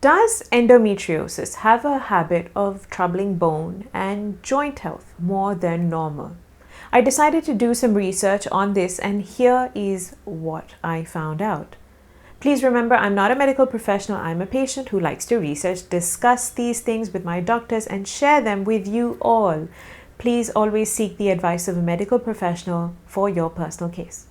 Does endometriosis have a habit of troubling bone and joint health more than normal? I decided to do some research on this, and here is what I found out. Please remember, I'm not a medical professional. I'm a patient who likes to research, discuss these things with my doctors, and share them with you all. Please always seek the advice of a medical professional for your personal case.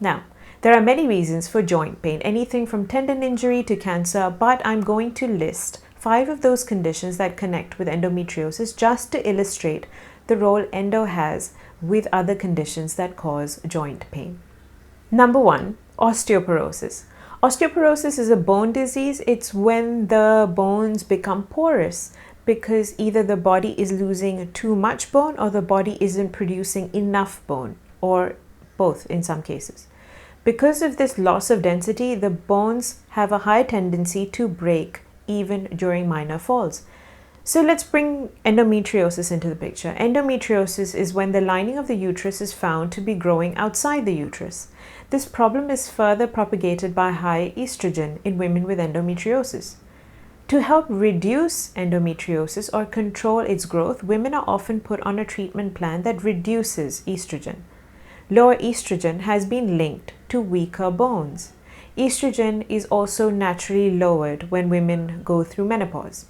Now, there are many reasons for joint pain, anything from tendon injury to cancer, but I'm going to list 5 of those conditions that connect with endometriosis just to illustrate the role endo has with other conditions that cause joint pain. Number 1, osteoporosis. Osteoporosis is a bone disease. It's when the bones become porous because either the body is losing too much bone or the body isn't producing enough bone, or both in some cases. Because of this loss of density, the bones have a high tendency to break even during minor falls. So let's bring endometriosis into the picture. Endometriosis is when the lining of the uterus is found to be growing outside the uterus. This problem is further propagated by high estrogen in women with endometriosis. To help reduce endometriosis or control its growth, women are often put on a treatment plan that reduces estrogen. Lower estrogen has been linked to weaker bones. Estrogen is also naturally lowered when women go through menopause.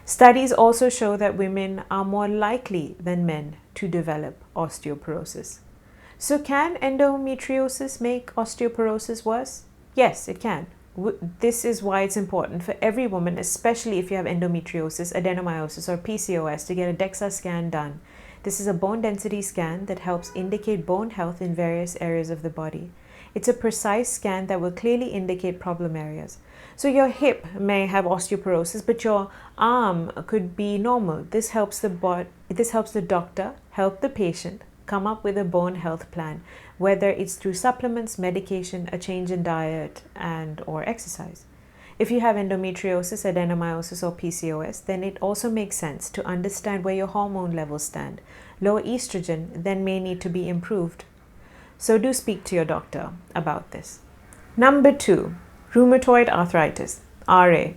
Studies also show that women are more likely than men to develop osteoporosis. So can endometriosis make osteoporosis worse? Yes, it can. This is why it's important for every woman, especially if you have endometriosis, adenomyosis, or PCOS, to get a DEXA scan done. This is a bone density scan that helps indicate bone health in various areas of the body. It's a precise scan that will clearly indicate problem areas. So your hip may have osteoporosis, but your arm could be normal. This helps the doctor help the patient come up with a bone health plan, whether it's through supplements, medication, a change in diet, or exercise. If you have endometriosis, adenomyosis, or PCOS, then it also makes sense to understand where your hormone levels stand. Lower estrogen then may need to be improved. So do speak to your doctor about this. Number 2, rheumatoid arthritis, RA.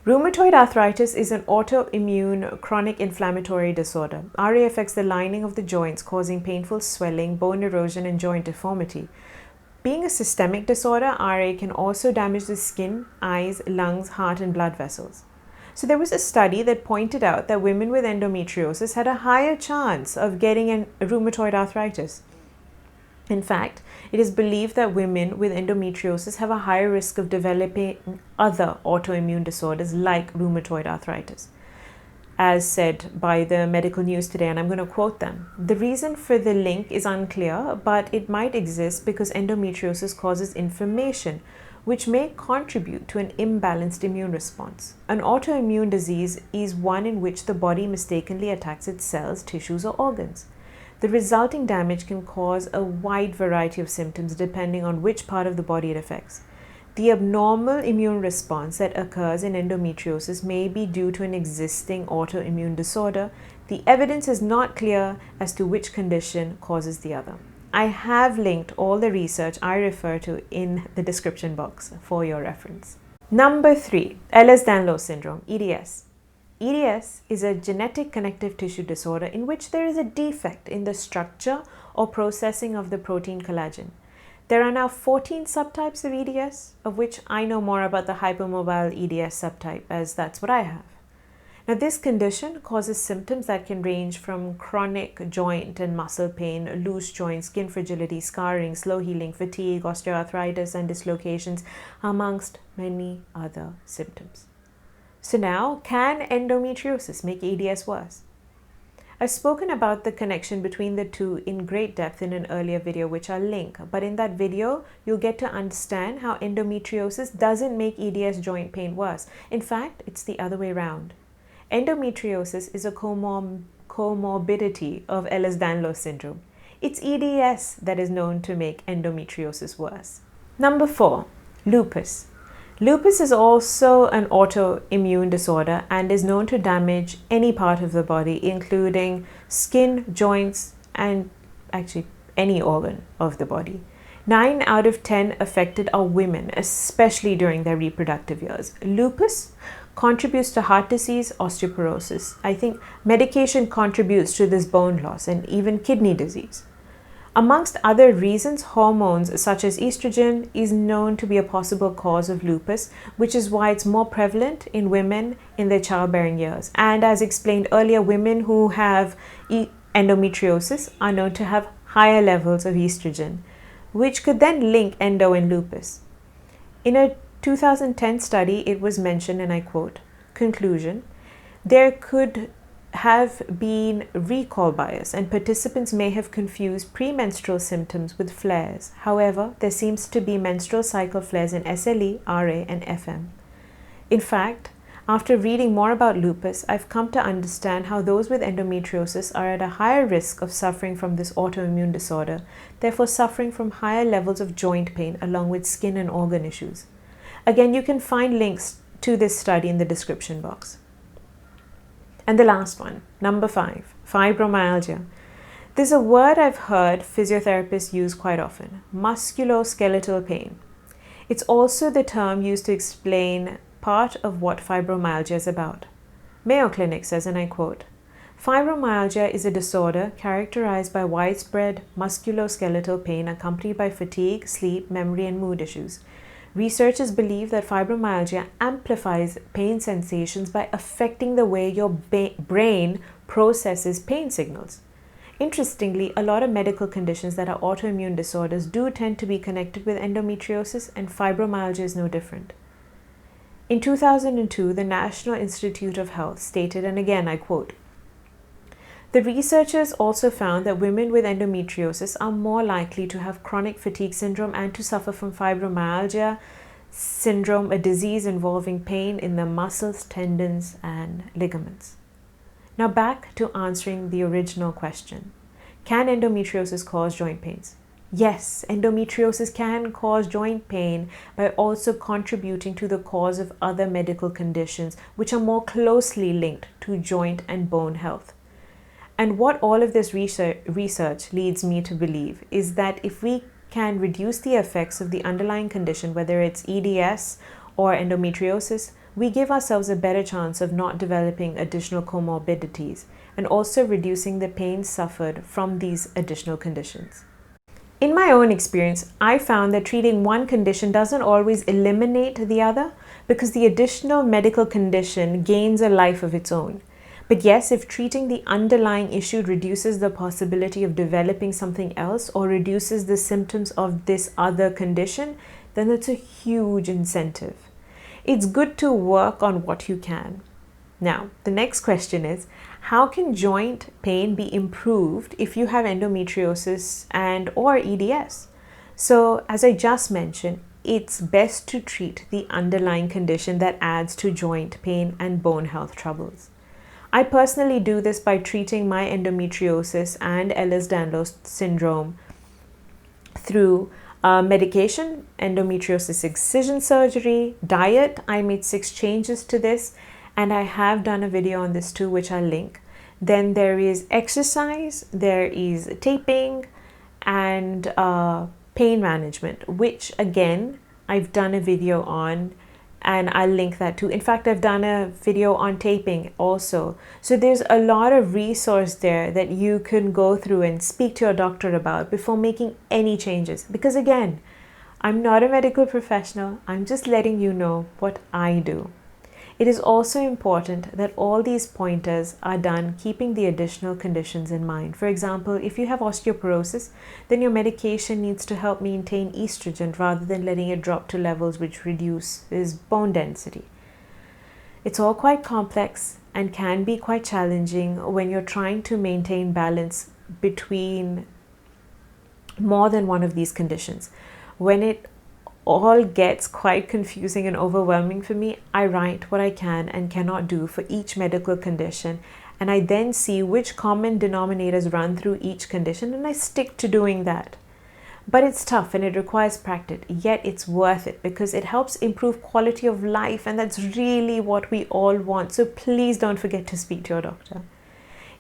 Rheumatoid arthritis is an autoimmune chronic inflammatory disorder. RA affects the lining of the joints, causing painful swelling, bone erosion, and joint deformity. Being a systemic disorder, RA can also damage the skin, eyes, lungs, heart, and blood vessels. So there was a study that pointed out that women with endometriosis had a higher chance of getting rheumatoid arthritis. In fact, it is believed that women with endometriosis have a higher risk of developing other autoimmune disorders like rheumatoid arthritis, as said by the medical news today, and I'm going to quote them. The reason for the link is unclear, but it might exist because endometriosis causes inflammation, which may contribute to an imbalanced immune response. An autoimmune disease is one in which the body mistakenly attacks its cells, tissues, or organs. The resulting damage can cause a wide variety of symptoms depending on which part of the body it affects. The abnormal immune response that occurs in endometriosis may be due to an existing autoimmune disorder. The evidence is not clear as to which condition causes the other. I have linked all the research I refer to in the description box for your reference. Number 3, Ehlers-Danlos syndrome, EDS. EDS is a genetic connective tissue disorder in which there is a defect in the structure or processing of the protein collagen. There are now 14 subtypes of EDS, of which I know more about the hypermobile EDS subtype, as that's what I have. Now, this condition causes symptoms that can range from chronic joint and muscle pain, loose joints, skin fragility, scarring, slow healing, fatigue, osteoarthritis, and dislocations, amongst many other symptoms. So now, can endometriosis make EDS worse? I've spoken about the connection between the two in great depth in an earlier video, which I'll link. But in that video, you'll get to understand how endometriosis doesn't make EDS joint pain worse. In fact, it's the other way around. Endometriosis is a comorbidity of Ehlers-Danlos syndrome. It's EDS that is known to make endometriosis worse. Number 4, lupus. Lupus is also an autoimmune disorder and is known to damage any part of the body, including skin, joints, and actually any organ of the body. 9 out of 10 affected are women, especially during their reproductive years. Lupus contributes to heart disease, osteoporosis. I think medication contributes to this bone loss and even kidney disease. Amongst other reasons, hormones such as estrogen is known to be a possible cause of lupus, which is why it's more prevalent in women in their childbearing years. And as explained earlier, women who have endometriosis are known to have higher levels of estrogen, which could then link endo and lupus. In a 2010 study, it was mentioned, and I quote, "Conclusion, there could have been recall bias and participants may have confused premenstrual symptoms with flares. However, there seems to be menstrual cycle flares in SLE, RA, and FM. In fact, after reading more about lupus, I've come to understand how those with endometriosis are at a higher risk of suffering from this autoimmune disorder, therefore suffering from higher levels of joint pain along with skin and organ issues." Again, you can find links to this study in the description box. And the last one, number 5, fibromyalgia. This is a word I've heard physiotherapists use quite often, musculoskeletal pain. It's also the term used to explain part of what fibromyalgia is about. Mayo Clinic says, and I quote, "Fibromyalgia is a disorder characterized by widespread musculoskeletal pain accompanied by fatigue, sleep, memory, and mood issues. Researchers believe that fibromyalgia amplifies pain sensations by affecting the way your brain processes pain signals. Interestingly, a lot of medical conditions that are autoimmune disorders do tend to be connected with endometriosis, and fibromyalgia is no different." In 2002, the National Institute of Health stated, and again I quote, "The researchers also found that women with endometriosis are more likely to have chronic fatigue syndrome and to suffer from fibromyalgia syndrome, a disease involving pain in the muscles, tendons, and ligaments." Now back to answering the original question. Can endometriosis cause joint pains? Yes, endometriosis can cause joint pain by also contributing to the cause of other medical conditions which are more closely linked to joint and bone health. And what all of this research leads me to believe is that if we can reduce the effects of the underlying condition, whether it's EDS or endometriosis, we give ourselves a better chance of not developing additional comorbidities and also reducing the pain suffered from these additional conditions. In my own experience, I found that treating one condition doesn't always eliminate the other because the additional medical condition gains a life of its own. But yes, if treating the underlying issue reduces the possibility of developing something else or reduces the symptoms of this other condition, then it's a huge incentive. It's good to work on what you can. Now, the next question is, how can joint pain be improved if you have endometriosis and or EDS? So, as I just mentioned, it's best to treat the underlying condition that adds to joint pain and bone health troubles. I personally do this by treating my endometriosis and Ehlers-Danlos syndrome through medication, endometriosis excision surgery, diet. I made 6 changes to this, and I have done a video on this too, which I'll link. Then there is exercise, there is taping, and pain management, which again, I've done a video on, and I'll link that too. In fact, I've done a video on taping also. So there's a lot of resource there that you can go through and speak to your doctor about before making any changes. Because again, I'm not a medical professional. I'm just letting you know what I do. It is also important that all these pointers are done keeping the additional conditions in mind. For example, if you have osteoporosis, then your medication needs to help maintain estrogen rather than letting it drop to levels which reduces bone density. It's all quite complex and can be quite challenging when you're trying to maintain balance between more than one of these conditions. When it all gets quite confusing and overwhelming for me, I write what I can and cannot do for each medical condition, and I then see which common denominators run through each condition, and I stick to doing that. But it's tough and it requires practice, yet it's worth it because it helps improve quality of life, and that's really what we all want. So please don't forget to speak to your doctor.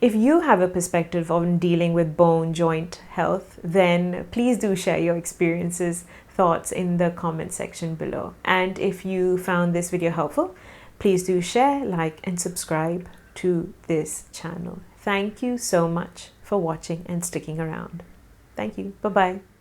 If you have a perspective on dealing with bone joint health, then please do share your experiences, thoughts in the comment section below. And if you found this video helpful, please do share, like, and subscribe to this channel. Thank you so much for watching and sticking around. Thank you. Bye-bye.